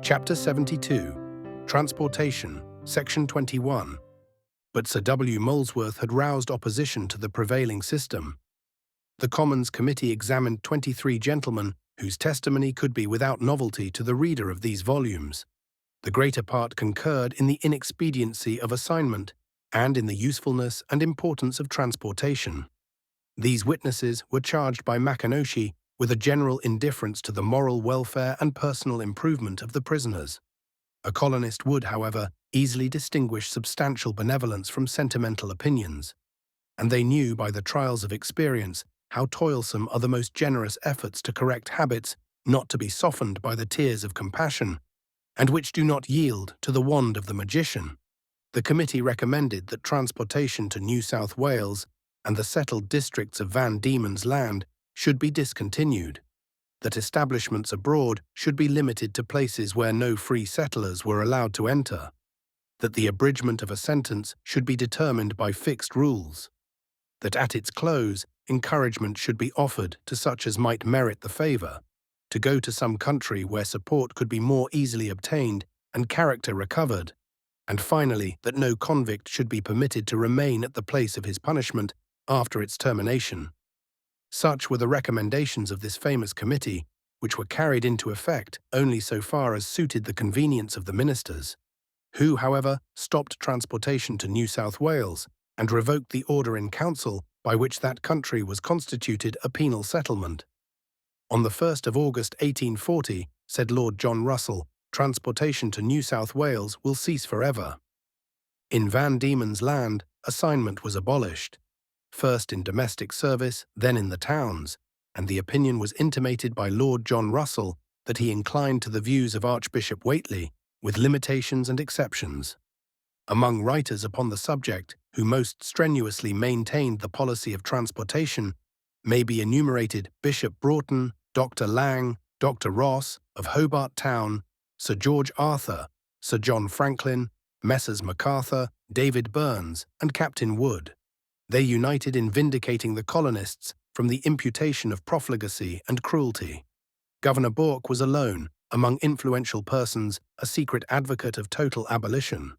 Chapter 72, Transportation, Section 21. But Sir W. Molesworth had roused opposition to the prevailing system. The Commons Committee examined 23 gentlemen whose testimony could be without novelty to the reader of these volumes. The greater part concurred in the inexpediency of assignment and in the usefulness and importance of transportation. These witnesses were charged by Makinoshi with a general indifference to the moral welfare and personal improvement of the prisoners. A colonist would, however, easily distinguish substantial benevolence from sentimental opinions, and they knew by the trials of experience how toilsome are the most generous efforts to correct habits not to be softened by the tears of compassion, and which do not yield to the wand of the magician. The committee recommended that transportation to New South Wales and the settled districts of Van Diemen's Land should be discontinued, that establishments abroad should be limited to places where no free settlers were allowed to enter, that the abridgment of a sentence should be determined by fixed rules, that at its close encouragement should be offered to such as might merit the favour, to go to some country where support could be more easily obtained and character recovered, and finally that no convict should be permitted to remain at the place of his punishment after its termination. Such were the recommendations of this famous committee, which were carried into effect only so far as suited the convenience of the ministers, who, however, stopped transportation to New South Wales and revoked the order in council by which that country was constituted a penal settlement. On the 1st of August 1840, said Lord John Russell, transportation to New South Wales will cease forever. In Van Diemen's Land, assignment was abolished, first in domestic service, then in the towns, and the opinion was intimated by Lord John Russell that he inclined to the views of Archbishop Whately, with limitations and exceptions. Among writers upon the subject who most strenuously maintained the policy of transportation may be enumerated Bishop Broughton, Dr. Lang, Dr. Ross, of Hobart Town, Sir George Arthur, Sir John Franklin, Messrs. MacArthur, David Burns, and Captain Wood. They united in vindicating the colonists from the imputation of profligacy and cruelty. Governor Bourke was alone, among influential persons, a secret advocate of total abolition.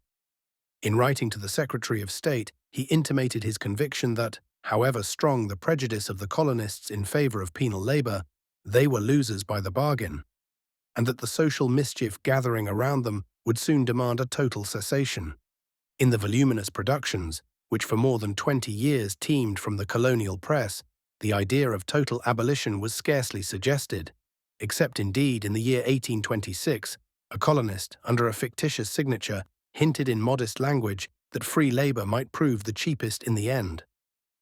In writing to the Secretary of State, he intimated his conviction that, however strong the prejudice of the colonists in favour of penal labour, they were losers by the bargain, and that the social mischief gathering around them would soon demand a total cessation. In the voluminous productions, which for more than 20 years teemed from the colonial press, the idea of total abolition was scarcely suggested, except indeed in the year 1826, a colonist, under a fictitious signature, hinted in modest language that free labour might prove the cheapest in the end.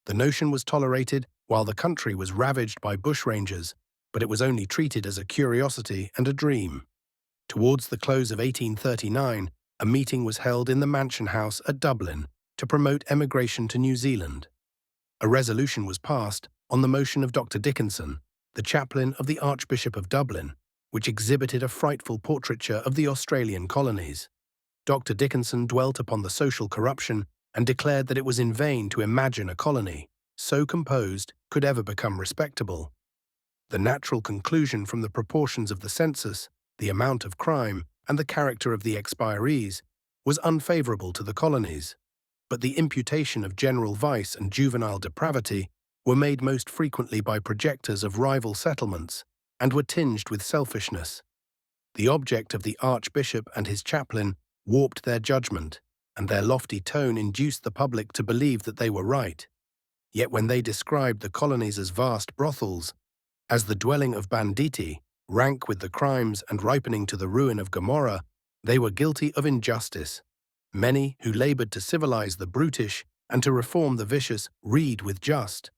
The notion was tolerated while the country was ravaged by bushrangers, but it was only treated as a curiosity and a dream. Towards the close of 1839, a meeting was held in the Mansion House at Dublin to promote emigration to New Zealand. A resolution was passed on the motion of Dr. Dickinson, the chaplain of the Archbishop of Dublin, which exhibited a frightful portraiture of the Australian colonies. Dr. Dickinson dwelt upon the social corruption and declared that it was in vain to imagine a colony, so composed, could ever become respectable. The natural conclusion from the proportions of the census, the amount of crime, and the character of the expirees was unfavourable to the colonies, but the imputation of general vice and juvenile depravity were made most frequently by projectors of rival settlements and were tinged with selfishness. The object of the Archbishop and his chaplain warped their judgment, and their lofty tone induced the public to believe that they were right. Yet when they described the colonies as vast brothels, as the dwelling of banditti, rank with the crimes and ripening to the ruin of Gomorrah, they were guilty of injustice. Many who laboured to civilize the brutish and to reform the vicious read with just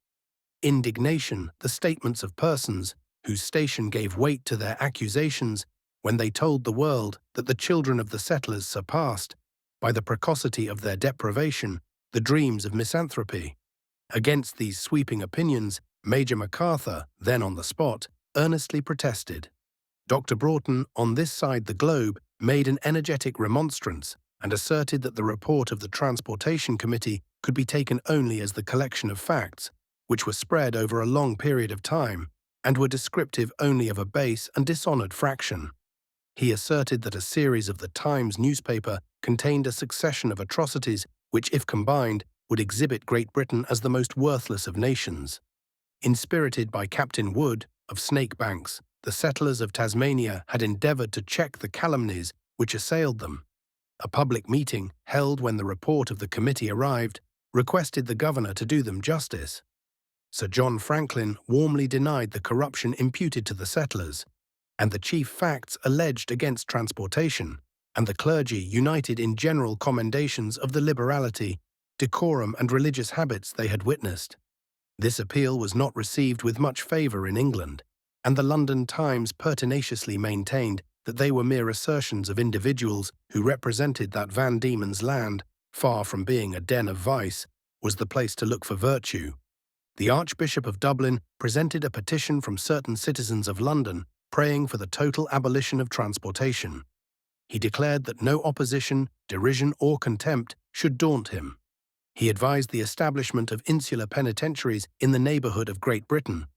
indignation the statements of persons whose station gave weight to their accusations when they told the world that the children of the settlers surpassed, by the precocity of their deprivation, the dreams of misanthropy. Against these sweeping opinions, Major MacArthur, then on the spot, earnestly protested. Dr. Broughton, on this side the globe, made an energetic remonstrance and asserted that the report of the Transportation Committee could be taken only as the collection of facts, which were spread over a long period of time, and were descriptive only of a base and dishonoured fraction. He asserted that a series of the Times newspaper contained a succession of atrocities which, if combined, would exhibit Great Britain as the most worthless of nations. Inspirited by Captain Wood of Snakebanks, the settlers of Tasmania had endeavoured to check the calumnies which assailed them. A public meeting, held when the report of the committee arrived, requested the governor to do them justice. Sir John Franklin warmly denied the corruption imputed to the settlers, and the chief facts alleged against transportation, and the clergy united in general commendations of the liberality, decorum and religious habits they had witnessed. This appeal was not received with much favour in England, and the London Times pertinaciously maintained that they were mere assertions of individuals who represented that Van Diemen's Land, far from being a den of vice, was the place to look for virtue. The Archbishop of Dublin presented a petition from certain citizens of London praying for the total abolition of transportation. He declared that no opposition, derision or contempt should daunt him. He advised the establishment of insular penitentiaries in the neighbourhood of Great Britain,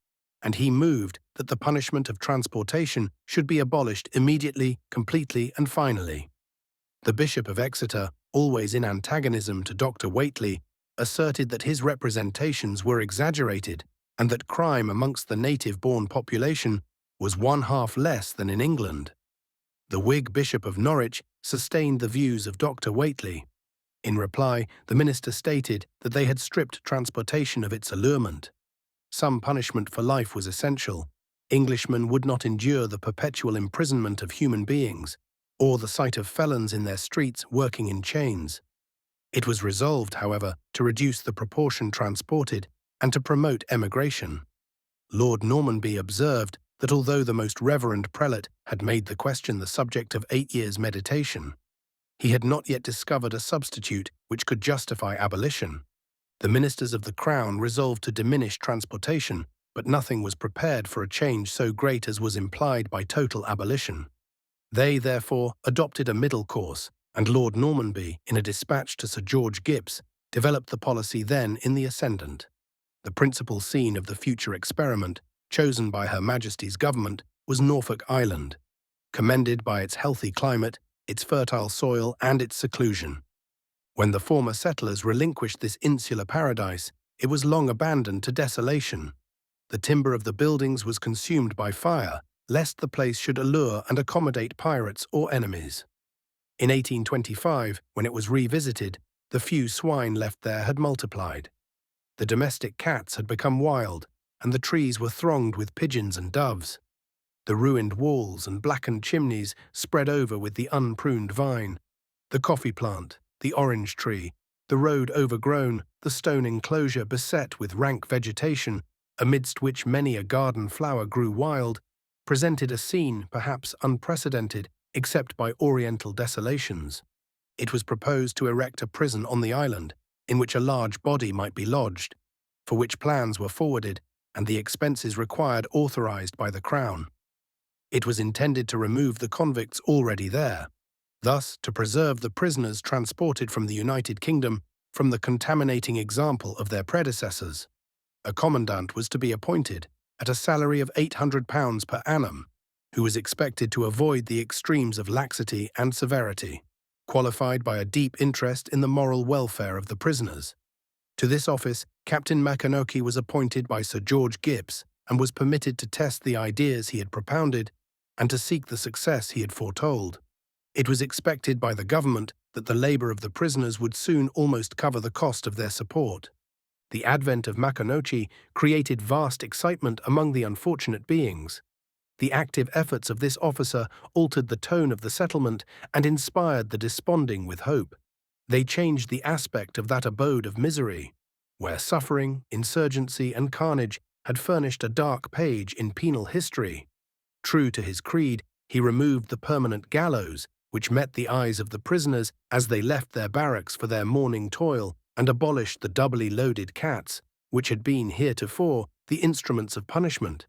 and he moved that the punishment of transportation should be abolished immediately, completely and finally. The Bishop of Exeter, always in antagonism to Dr. Whately, asserted that his representations were exaggerated and that crime amongst the native-born population was 1/2 less than in England. The Whig Bishop of Norwich sustained the views of Dr. Whately. In reply, the minister stated that they had stripped transportation of its allurement. Some punishment for life was essential. Englishmen would not endure the perpetual imprisonment of human beings, or the sight of felons in their streets working in chains. It was resolved, however, to reduce the proportion transported and to promote emigration. Lord Normanby observed that although the most reverend prelate had made the question the subject of 8 years' meditation, he had not yet discovered a substitute which could justify abolition. The ministers of the Crown resolved to diminish transportation, but nothing was prepared for a change so great as was implied by total abolition. They, therefore, adopted a middle course, and Lord Normanby, in a dispatch to Sir George Gipps, developed the policy then in the ascendant. The principal scene of the future experiment, chosen by Her Majesty's government, was Norfolk Island, commended by its healthy climate, its fertile soil and its seclusion. When the former settlers relinquished this insular paradise, it was long abandoned to desolation. The timber of the buildings was consumed by fire, lest the place should allure and accommodate pirates or enemies. In 1825, when it was revisited, the few swine left there had multiplied. The domestic cats had become wild, and the trees were thronged with pigeons and doves. The ruined walls and blackened chimneys spread over with the unpruned vine, the coffee plant, the orange tree, the road overgrown, the stone enclosure beset with rank vegetation, amidst which many a garden flower grew wild, presented a scene perhaps unprecedented except by Oriental desolations. It was proposed to erect a prison on the island, in which a large body might be lodged, for which plans were forwarded and the expenses required authorized by the Crown. It was intended to remove the convicts already there, thus to preserve the prisoners transported from the United Kingdom from the contaminating example of their predecessors. A commandant was to be appointed, at a salary of £800 per annum, who was expected to avoid the extremes of laxity and severity, qualified by a deep interest in the moral welfare of the prisoners. To this office, Captain Macconochie was appointed by Sir George Gipps and was permitted to test the ideas he had propounded and to seek the success he had foretold. It was expected by the government that the labour of the prisoners would soon almost cover the cost of their support. The advent of Macconochie created vast excitement among the unfortunate beings. The active efforts of this officer altered the tone of the settlement and inspired the desponding with hope. They changed the aspect of that abode of misery, where suffering, insurgency, and carnage had furnished a dark page in penal history. True to his creed, he removed the permanent gallows, which met the eyes of the prisoners as they left their barracks for their morning toil, and abolished the doubly loaded cats, which had been heretofore the instruments of punishment.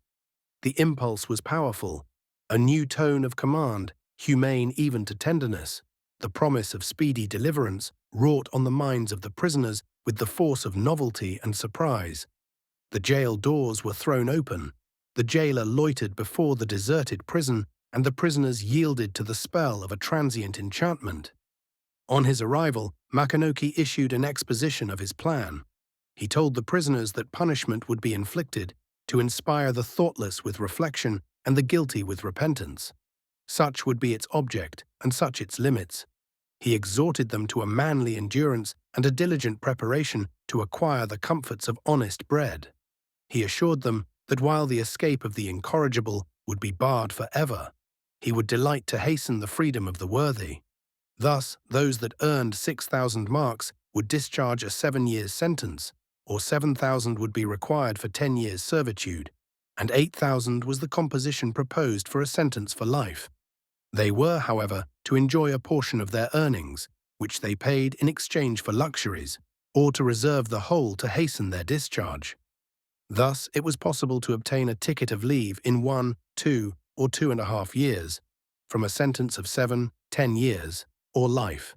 The impulse was powerful, a new tone of command, humane even to tenderness, the promise of speedy deliverance, wrought on the minds of the prisoners with the force of novelty and surprise. The jail doors were thrown open. The jailer loitered before the deserted prison and the prisoners yielded to the spell of a transient enchantment. On his arrival, Makanoki issued an exposition of his plan. He told the prisoners that punishment would be inflicted to inspire the thoughtless with reflection and the guilty with repentance. Such would be its object and such its limits. He exhorted them to a manly endurance and a diligent preparation to acquire the comforts of honest bread. He assured them that while the escape of the incorrigible would be barred forever, he would delight to hasten the freedom of the worthy. Thus, those that earned 6,000 marks would discharge a 7 years' sentence, or 7,000 would be required for 10 years' servitude, and 8,000 was the composition proposed for a sentence for life. They were, however, to enjoy a portion of their earnings, which they paid in exchange for luxuries, or to reserve the whole to hasten their discharge. Thus, it was possible to obtain a ticket of leave in 1, 2, or 2.5 years, from a sentence of 7, 10 years, or life.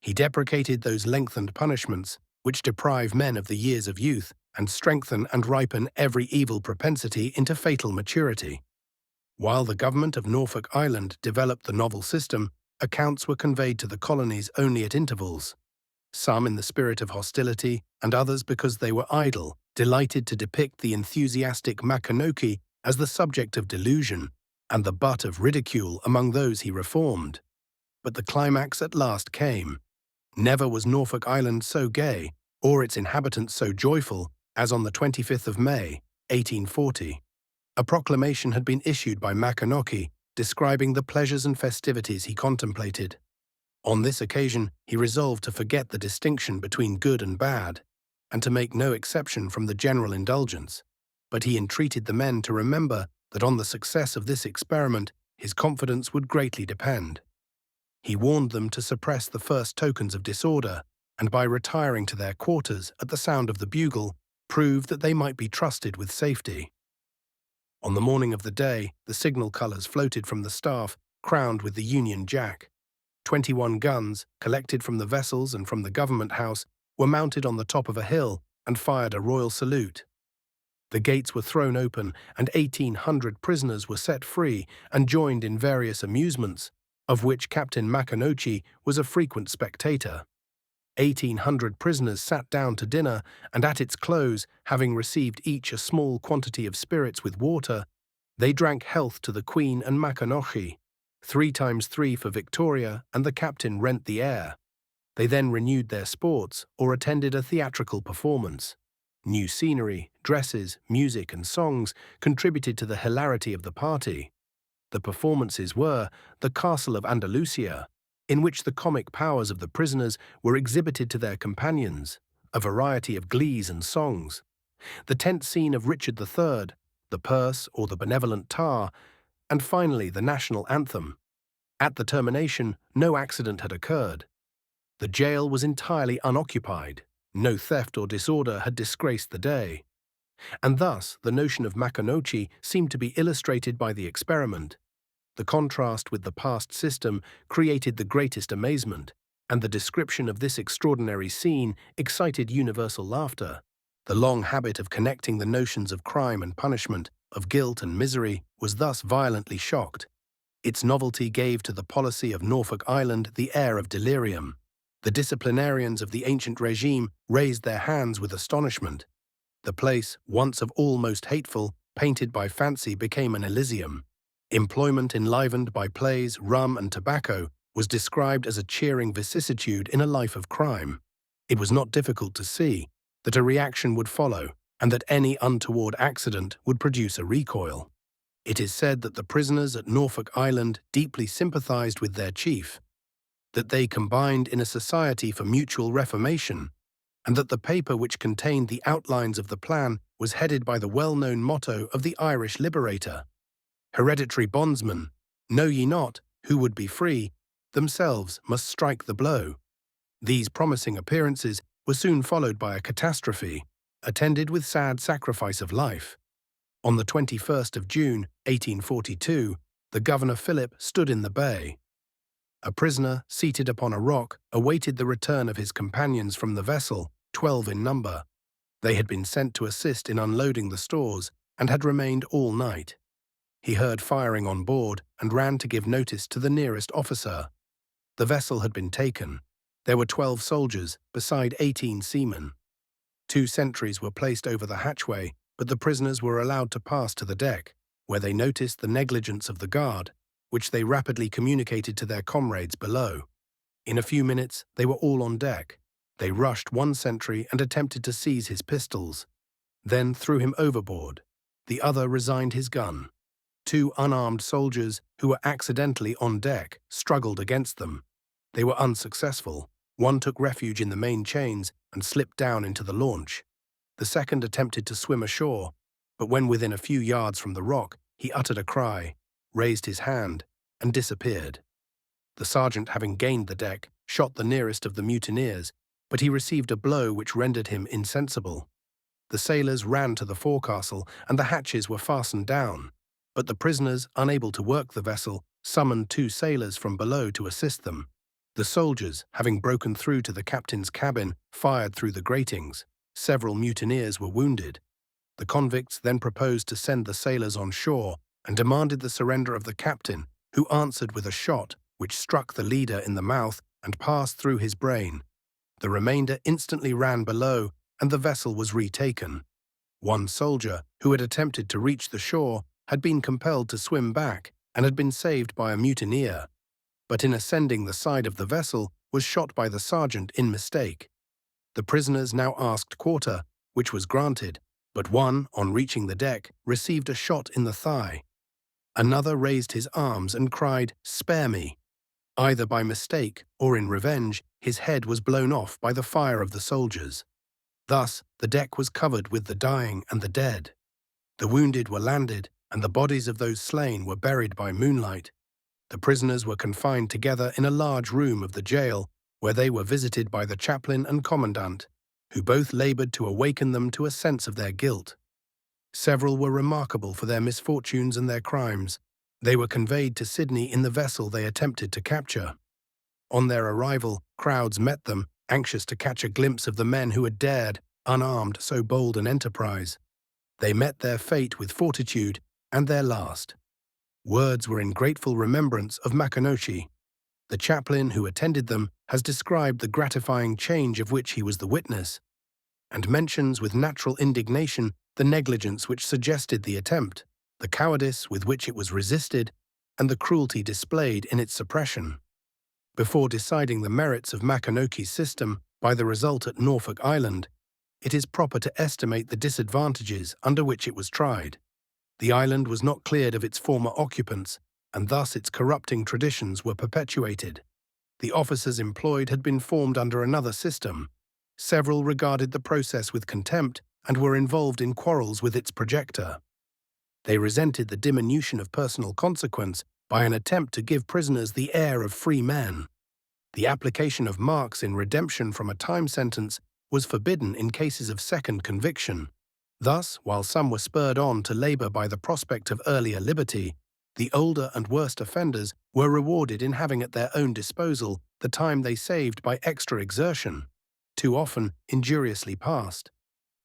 He deprecated those lengthened punishments which deprive men of the years of youth and strengthen and ripen every evil propensity into fatal maturity. While the government of Norfolk Island developed the novel system, accounts were conveyed to the colonies only at intervals. Some in the spirit of hostility, and others because they were idle, delighted to depict the enthusiastic Makanoki as the subject of delusion and the butt of ridicule among those he reformed. But the climax at last came. Never was Norfolk Island so gay, or its inhabitants so joyful, as on the 25th of May, 1840. A proclamation had been issued by Makanoki describing the pleasures and festivities he contemplated. On this occasion, he resolved to forget the distinction between good and bad, and to make no exception from the general indulgence. But he entreated the men to remember that on the success of this experiment his confidence would greatly depend. He warned them to suppress the first tokens of disorder, and by retiring to their quarters at the sound of the bugle, prove that they might be trusted with safety. On the morning of the day, the signal colours floated from the staff, crowned with the Union Jack. 21 guns, collected from the vessels and from the government house, were mounted on the top of a hill and fired a royal salute. The gates were thrown open, and 1,800 prisoners were set free and joined in various amusements, of which Captain Makanochi was a frequent spectator. 1,800 prisoners sat down to dinner, and at its close, having received each a small quantity of spirits with water, they drank health to the Queen and Makanochi, 3 times 3 for Victoria, and the captain rent the air. They then renewed their sports or attended a theatrical performance. New scenery, dresses, music, and songs contributed to the hilarity of the party. The performances were the Castle of Andalusia, in which the comic powers of the prisoners were exhibited to their companions, a variety of glees and songs, the tent scene of Richard III, the purse or the benevolent tar, and finally the national anthem. At the termination, no accident had occurred. The jail was entirely unoccupied. No theft or disorder had disgraced the day. And thus the notion of Makanochi seemed to be illustrated by the experiment. The contrast with the past system created the greatest amazement, and the description of this extraordinary scene excited universal laughter. The long habit of connecting the notions of crime and punishment, of guilt and misery, was thus violently shocked. Its novelty gave to the policy of Norfolk Island the air of delirium. The disciplinarians of the ancient regime raised their hands with astonishment. The place, once of all most hateful, painted by fancy, became an Elysium. Employment enlivened by plays, rum, and tobacco was described as a cheering vicissitude in a life of crime. It was not difficult to see that a reaction would follow, and that any untoward accident would produce a recoil. It is said that the prisoners at Norfolk Island deeply sympathized with their chief, that they combined in a society for mutual reformation, and that the paper which contained the outlines of the plan was headed by the well-known motto of the Irish liberator: "Hereditary bondsmen, know ye not, who would be free, themselves must strike the blow." These promising appearances were soon followed by a catastrophe, attended with sad sacrifice of life. On the 21st of June, 1842, the Governor Philip stood in the bay. A prisoner, seated upon a rock, awaited the return of his companions from the vessel, 12 in number. They had been sent to assist in unloading the stores, and had remained all night. He heard firing on board and ran to give notice to the nearest officer. The vessel had been taken. There were 12 soldiers, beside 18 seamen. 2 sentries were placed over the hatchway, but the prisoners were allowed to pass to the deck, where they noticed the negligence of the guard, which they rapidly communicated to their comrades below. In a few minutes, they were all on deck. They rushed one sentry and attempted to seize his pistols, then threw him overboard. The other resigned his gun. 2 unarmed soldiers who were accidentally on deck struggled against them. They were unsuccessful. One took refuge in the main chains and slipped down into the launch. The second attempted to swim ashore, but when within a few yards from the rock, he uttered a cry, raised his hand, and disappeared. The sergeant, having gained the deck, shot the nearest of the mutineers, but he received a blow which rendered him insensible. The sailors ran to the forecastle, and the hatches were fastened down, but the prisoners, unable to work the vessel, summoned 2 sailors from below to assist them. The soldiers, having broken through to the captain's cabin, fired through the gratings. Several mutineers were wounded. The convicts then proposed to send the sailors on shore and demanded the surrender of the captain, who answered with a shot which struck the leader in the mouth and passed through his brain. The remainder instantly ran below, and the vessel was retaken. One soldier, who had attempted to reach the shore, had been compelled to swim back and had been saved by a mutineer, but in ascending the side of the vessel was shot by the sergeant in mistake. The prisoners now asked quarter, which was granted, but one, on reaching the deck, received a shot in the thigh. Another raised his arms and cried, "Spare me!" Either by mistake or in revenge, his head was blown off by the fire of the soldiers. Thus, the deck was covered with the dying and the dead. The wounded were landed, and the bodies of those slain were buried by moonlight. The prisoners were confined together in a large room of the jail, where they were visited by the chaplain and commandant, who both labored to awaken them to a sense of their guilt. Several were remarkable for their misfortunes and their crimes. They were conveyed to Sydney in the vessel they attempted to capture. On their arrival, crowds met them, anxious to catch a glimpse of the men who had dared, unarmed, so bold an enterprise. They met their fate with fortitude, and their last. Words were in grateful remembrance of Makanochi. The chaplain who attended them has described the gratifying change of which he was the witness, and mentions with natural indignation the negligence which suggested the attempt, the cowardice with which it was resisted, and the cruelty displayed in its suppression. Before deciding the merits of Makanochi's system by the result at Norfolk Island, it is proper to estimate the disadvantages under which it was tried. The island was not cleared of its former occupants, and thus its corrupting traditions were perpetuated. The officers employed had been formed under another system. Several regarded the process with contempt and were involved in quarrels with its projector. They resented the diminution of personal consequence by an attempt to give prisoners the air of free men. The application of marks in redemption from a time sentence was forbidden in cases of second conviction. Thus, while some were spurred on to labor by the prospect of earlier liberty, the older and worst offenders were rewarded in having at their own disposal the time they saved by extra exertion, too often injuriously passed.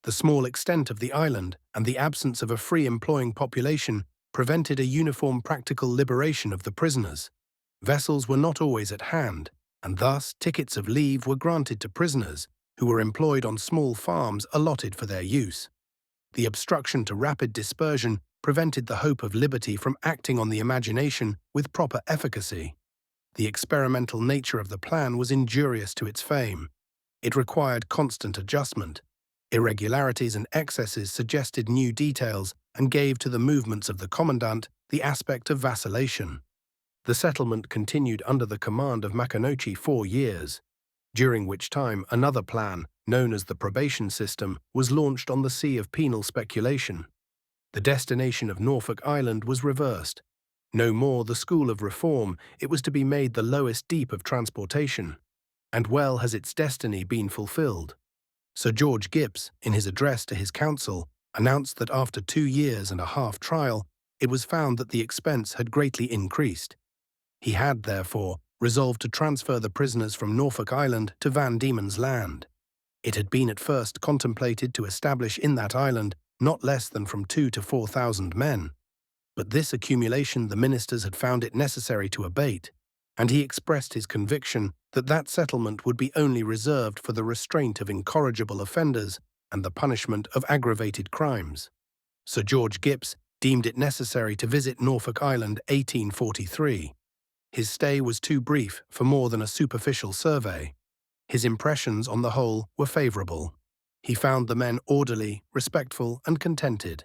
The small extent of the island and the absence of a free employing population prevented a uniform practical liberation of the prisoners. Vessels were not always at hand, and thus tickets of leave were granted to prisoners who were employed on small farms allotted for their use. The obstruction to rapid dispersion prevented the hope of liberty from acting on the imagination with proper efficacy. The experimental nature of the plan was injurious to its fame. It required constant adjustment. Irregularities and excesses suggested new details and gave to the movements of the commandant the aspect of vacillation. The settlement continued under the command of Makanochi 4 years, during which time another plan, known as the probation system, was launched on the sea of penal speculation. The destination of Norfolk Island was reversed. No more the school of reform, it was to be made the lowest deep of transportation. And well has its destiny been fulfilled. Sir George Gipps, in his address to his council, announced that after 2 years and a half trial, it was found that the expense had greatly increased. He had, therefore, resolved to transfer the prisoners from Norfolk Island to Van Diemen's Land. It had been at first contemplated to establish in that island not less than from 2,000 to 4,000 men. But this accumulation the ministers had found it necessary to abate, and he expressed his conviction that that settlement would be only reserved for the restraint of incorrigible offenders and the punishment of aggravated crimes. Sir George Gipps deemed it necessary to visit Norfolk Island 1843. His stay was too brief for more than a superficial survey. His impressions on the whole were favourable. He found the men orderly, respectful, and contented.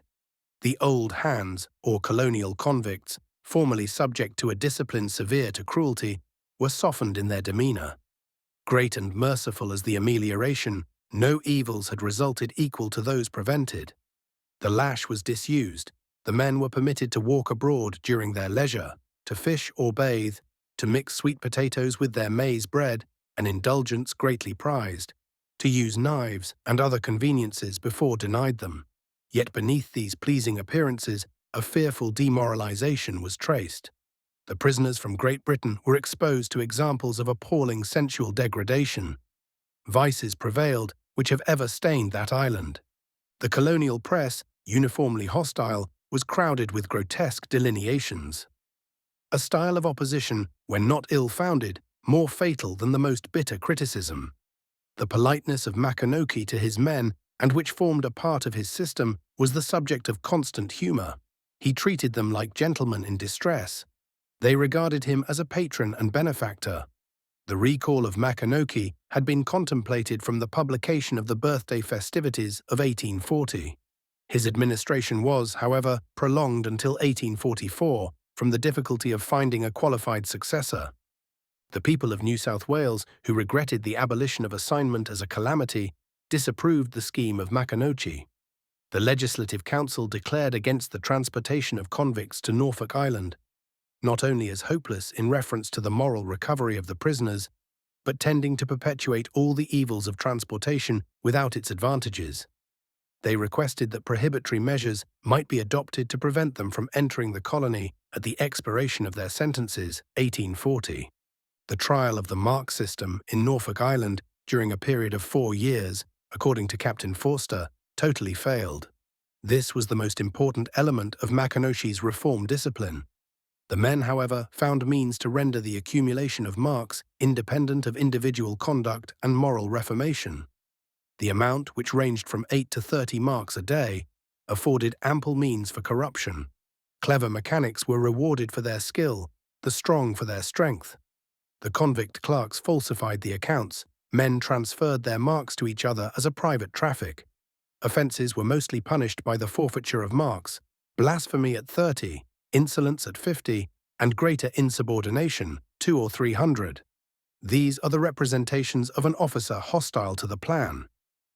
The old hands, or colonial convicts, formerly subject to a discipline severe to cruelty, were softened in their demeanour. Great and merciful as the amelioration, no evils had resulted equal to those prevented. The lash was disused, the men were permitted to walk abroad during their leisure, to fish or bathe, to mix sweet potatoes with their maize bread, an indulgence greatly prized, to use knives and other conveniences before denied them. Yet beneath these pleasing appearances, a fearful demoralization was traced. The prisoners from Great Britain were exposed to examples of appalling sensual degradation. Vices prevailed which have ever stained that island. The colonial press, uniformly hostile, was crowded with grotesque delineations. A style of opposition, when not ill-founded, more fatal than the most bitter criticism. The politeness of Makanoke to his men, and which formed a part of his system, was the subject of constant humour. He treated them like gentlemen in distress. They regarded him as a patron and benefactor. The recall of Makanoke had been contemplated from the publication of the birthday festivities of 1840. His administration was, however, prolonged until 1844 from the difficulty of finding a qualified successor. The people of New South Wales, who regretted the abolition of assignment as a calamity, disapproved the scheme of Makanoke. The Legislative Council declared against the transportation of convicts to Norfolk Island, not only as hopeless in reference to the moral recovery of the prisoners, but tending to perpetuate all the evils of transportation without its advantages. They requested that prohibitory measures might be adopted to prevent them from entering the colony at the expiration of their sentences, 1840. The trial of the mark system in Norfolk Island during a period of 4 years, according to Captain Forster, totally failed. This was the most important element of Makanoke's reform discipline. The men, however, found means to render the accumulation of marks independent of individual conduct and moral reformation. The amount, which ranged from 8 to 30 marks a day, afforded ample means for corruption. Clever mechanics were rewarded for their skill, the strong for their strength. The convict clerks falsified the accounts, men transferred their marks to each other as a private traffic. Offences were mostly punished by the forfeiture of marks, blasphemy at 30, insolence at 50, and greater insubordination, 200 or 300. These are the representations of an officer hostile to the plan.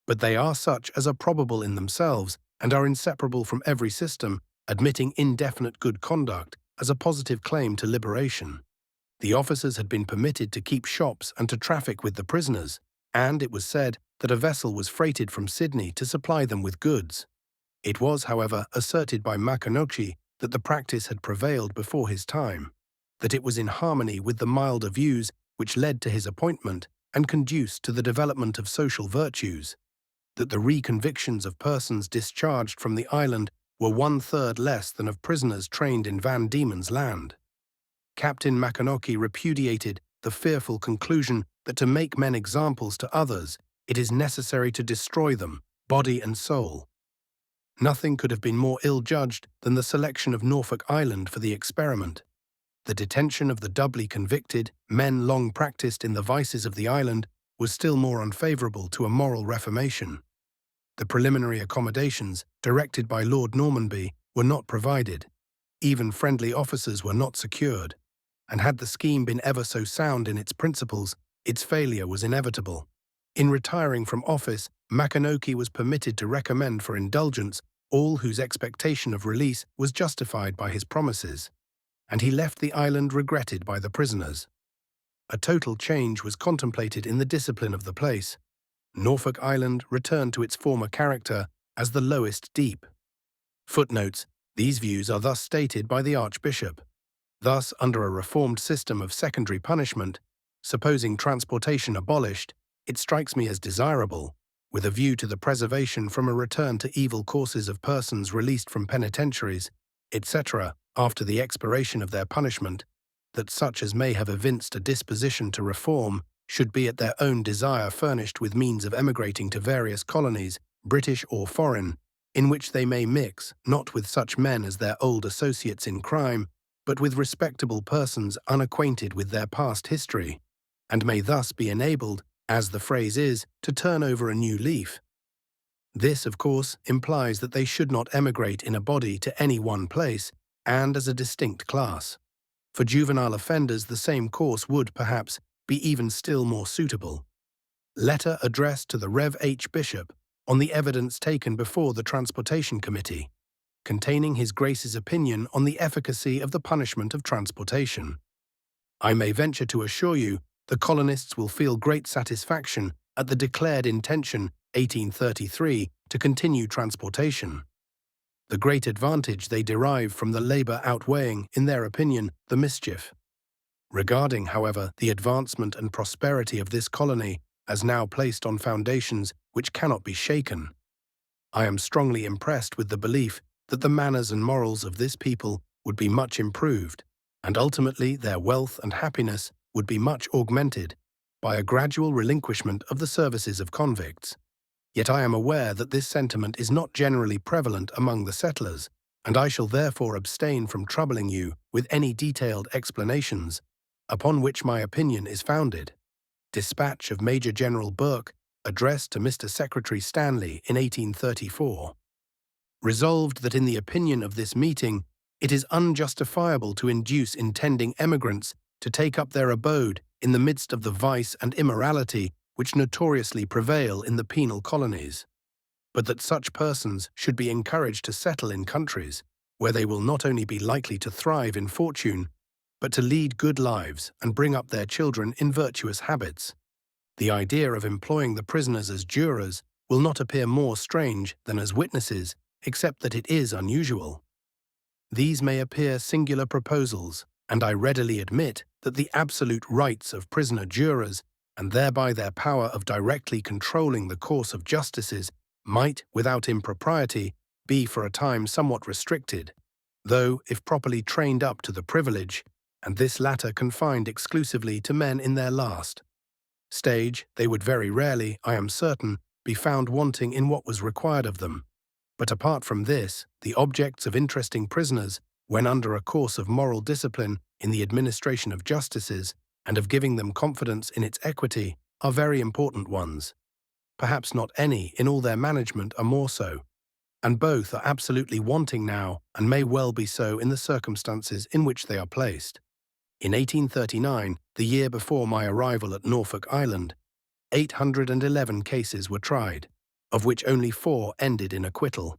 But they are such as are probable in themselves and are inseparable from every system, admitting indefinite good conduct as a positive claim to liberation. The officers had been permitted to keep shops and to traffic with the prisoners, and it was said that a vessel was freighted from Sydney to supply them with goods. It was, however, asserted by Makanoke that the practice had prevailed before his time, that it was in harmony with the milder views which led to his appointment and conduced to the development of social virtues, that the reconvictions of persons discharged from the island were 1/3 less than of prisoners trained in Van Diemen's Land. Captain Makanoke repudiated the fearful conclusion that to make men examples to others, it is necessary to destroy them, body and soul. Nothing could have been more ill-judged than the selection of Norfolk Island for the experiment. The detention of the doubly convicted, men long practiced in the vices of the island, was still more unfavourable to a moral reformation. The preliminary accommodations, directed by Lord Normanby, were not provided. Even friendly officers were not secured, and had the scheme been ever so sound in its principles, its failure was inevitable. In retiring from office, Makanoke was permitted to recommend for indulgence all whose expectation of release was justified by his promises, and he left the island regretted by the prisoners. A total change was contemplated in the discipline of the place. Norfolk Island returned to its former character as the lowest deep. Footnotes: these views are thus stated by the Archbishop. Thus, under a reformed system of secondary punishment, supposing transportation abolished, it strikes me as desirable, with a view to the preservation from a return to evil courses of persons released from penitentiaries, etc., after the expiration of their punishment, that such as may have evinced a disposition to reform should be at their own desire furnished with means of emigrating to various colonies, British or foreign, in which they may mix, not with such men as their old associates in crime, but with respectable persons unacquainted with their past history, and may thus be enabled, as the phrase is, to turn over a new leaf. This, of course, implies that they should not emigrate in a body to any one place, and as a distinct class. For juvenile offenders, the same course would, perhaps, be even still more suitable. Letter addressed to the Rev. H. Bishop on the evidence taken before the Transportation Committee, containing His Grace's opinion on the efficacy of the punishment of transportation. I may venture to assure you the colonists will feel great satisfaction at the declared intention, 1833, to continue transportation. The great advantage they derive from the labour outweighing, in their opinion, the mischief. Regarding, however, the advancement and prosperity of this colony as now placed on foundations which cannot be shaken, I am strongly impressed with the belief that the manners and morals of this people would be much improved, and ultimately their wealth and happiness would be much augmented by a gradual relinquishment of the services of convicts. Yet I am aware that this sentiment is not generally prevalent among the settlers, and I shall therefore abstain from troubling you with any detailed explanations upon which my opinion is founded. Dispatch of Major General Burke, addressed to Mr. Secretary Stanley in 1834. Resolved that in the opinion of this meeting, it is unjustifiable to induce intending emigrants to take up their abode in the midst of the vice and immorality which notoriously prevail in the penal colonies, but that such persons should be encouraged to settle in countries where they will not only be likely to thrive in fortune, but to lead good lives and bring up their children in virtuous habits. The idea of employing the prisoners as jurors will not appear more strange than as witnesses, except that it is unusual. These may appear singular proposals, and I readily admit that the absolute rights of prisoner jurors, and thereby their power of directly controlling the course of justices, might, without impropriety, be for a time somewhat restricted, though, if properly trained up to the privilege, and this latter confined exclusively to men in their last stage, they would very rarely, I am certain, be found wanting in what was required of them. But apart from this, the objects of interesting prisoners, when under a course of moral discipline in the administration of justices, and of giving them confidence in its equity, are very important ones. Perhaps not any in all their management are more so, and both are absolutely wanting now, and may well be so in the circumstances in which they are placed. In 1839, the year before my arrival at Norfolk Island, 811 cases were tried, of which only 4 ended in acquittal.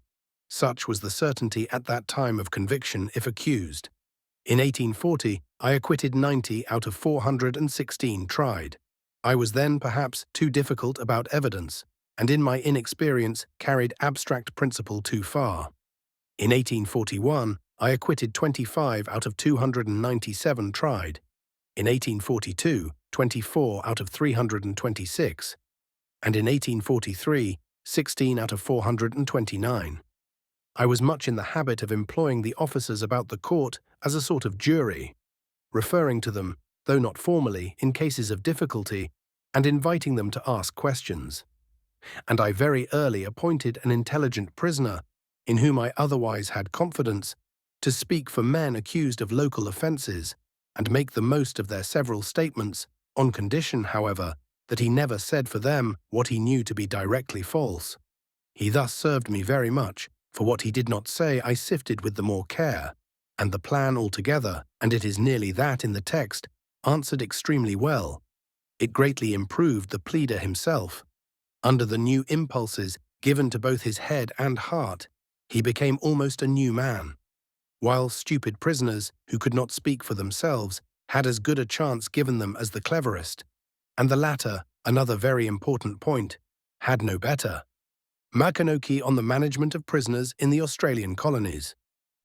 Such was the certainty at that time of conviction if accused. In 1840, I acquitted 90 out of 416 tried. I was then perhaps too difficult about evidence, and in my inexperience carried abstract principle too far. In 1841, I acquitted 25 out of 297 tried. In 1842, 24 out of 326. And in 1843, 16 out of 429. I was much in the habit of employing the officers about the court as a sort of jury, referring to them, though not formally, in cases of difficulty, and inviting them to ask questions. And I very early appointed an intelligent prisoner, in whom I otherwise had confidence, to speak for men accused of local offences, and make the most of their several statements, on condition, however, that he never said for them what he knew to be directly false. He thus served me very much, for what he did not say I sifted with the more care, and the plan altogether, and it is nearly that in the text, answered extremely well. It greatly improved the pleader himself. Under the new impulses given to both his head and heart, he became almost a new man, while stupid prisoners, who could not speak for themselves, had as good a chance given them as the cleverest, and the latter, another very important point, had no better. Maconochie on the management of prisoners in the Australian colonies.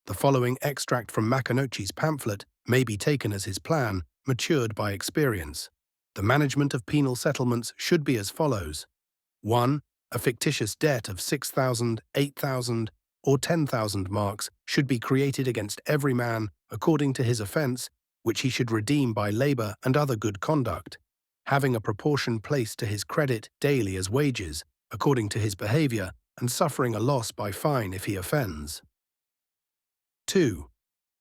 The following extract from Maconochie's pamphlet may be taken as his plan, matured by experience. The management of penal settlements should be as follows. 1. A fictitious debt of 6,000, 8,000, or 10,000 marks should be created against every man according to his offence, which he should redeem by labour and other good conduct, having a proportion placed to his credit daily as wages, according to his behaviour, and suffering a loss by fine if he offends. 2.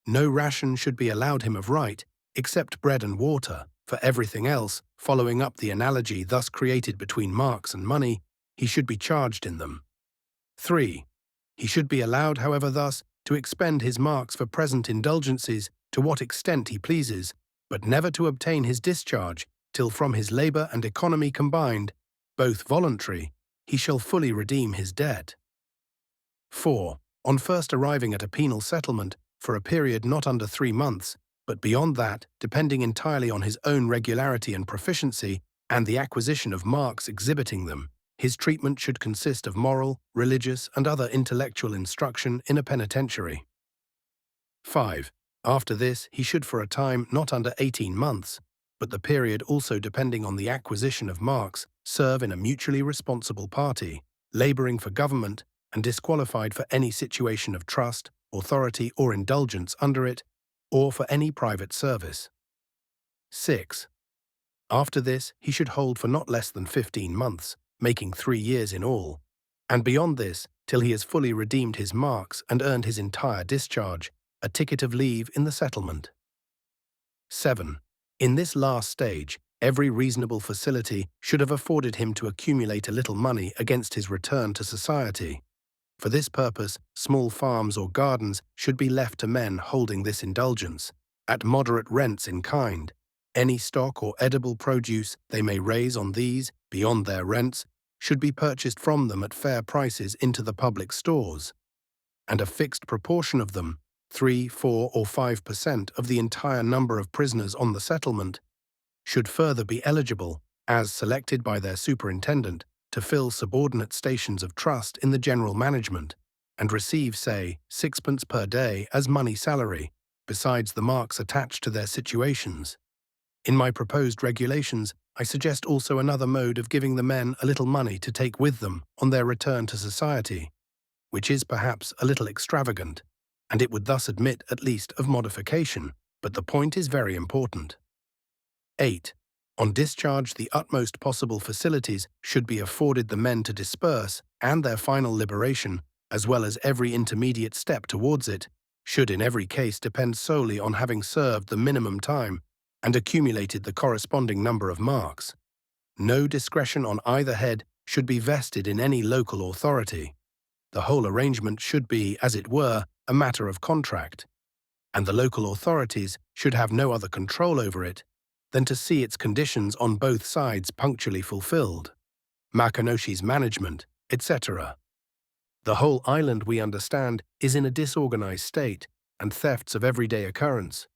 No ration should be allowed him of right, except bread and water. For everything else, following up the analogy thus created between marks and money, he should be charged in them. 3. He should be allowed, however, thus to expend his marks for present indulgences to what extent he pleases, but never to obtain his discharge till from his labour and economy combined, both voluntary, he shall fully redeem his debt. 4. On first arriving at a penal settlement, for a period not under 3 months, but beyond that, depending entirely on his own regularity and proficiency, and the acquisition of marks exhibiting them, his treatment should consist of moral, religious, and other intellectual instruction in a penitentiary. 5. After this, he should for a time not under 18 months, but the period also depending on the acquisition of marks, serve in a mutually responsible party, labouring for government, and disqualified for any situation of trust, authority, or indulgence under it, or for any private service. 6. After this, he should hold for not less than 15 months, making 3 years in all, and beyond this, till he has fully redeemed his marks and earned his entire discharge, a ticket of leave in the settlement. 7. In this last stage, every reasonable facility should have afforded him to accumulate a little money against his return to society. For this purpose, small farms or gardens should be left to men holding this indulgence, at moderate rents in kind. Any stock or edible produce they may raise on these, beyond their rents, should be purchased from them at fair prices into the public stores, and a fixed proportion of them, 3, 4, or 5% of the entire number of prisoners on the settlement, should further be eligible, as selected by their superintendent, to fill subordinate stations of trust in the general management, and receive, say, 6d. per day as money salary, besides the marks attached to their situations. In my proposed regulations, I suggest also another mode of giving the men a little money to take with them on their return to society, which is perhaps a little extravagant, and it would thus admit at least of modification, but the point is very important. 8. On discharge, the utmost possible facilities should be afforded the men to disperse, and their final liberation, as well as every intermediate step towards it, should in every case depend solely on having served the minimum time and accumulated the corresponding number of marks. No discretion on either head should be vested in any local authority. The whole arrangement should be, as it were, a matter of contract, and the local authorities should have no other control over it than to see its conditions on both sides punctually fulfilled, Maconochie's management, etc. The whole island, we understand, is in a disorganized state, and thefts of everyday occurrence.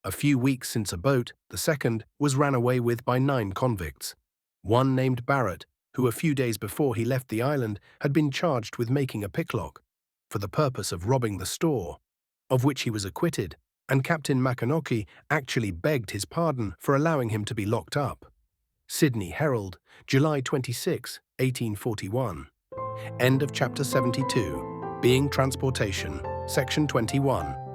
A few weeks since a boat, the second, was ran away with by 9 convicts. One named Barrett, who a few days before he left the island had been charged with making a picklock, for the purpose of robbing the store, of which he was acquitted, and Captain Maconochie actually begged his pardon for allowing him to be locked up. Sydney Herald, July 26, 1841. End of Chapter 72. Being Transportation, Section 21.